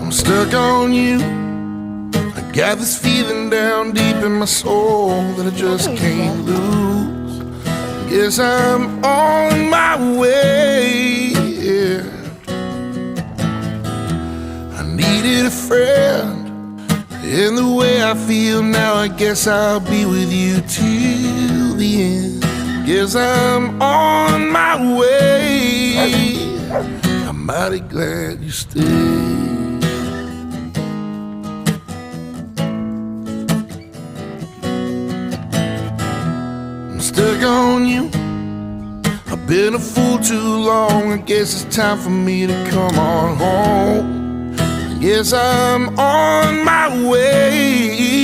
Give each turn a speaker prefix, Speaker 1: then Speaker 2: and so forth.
Speaker 1: I'm stuck on you. I got this feeling down deep in my soul that I just can't lose. Guess I'm on my way, yeah. I needed a friend, and the way I feel now, I guess I'll be with you till the end. Guess I'm on my way. I'm mighty glad you stayed. I'm stuck on you. I've been a fool too long. I guess it's time for me to come on home. Yes, I'm on my way.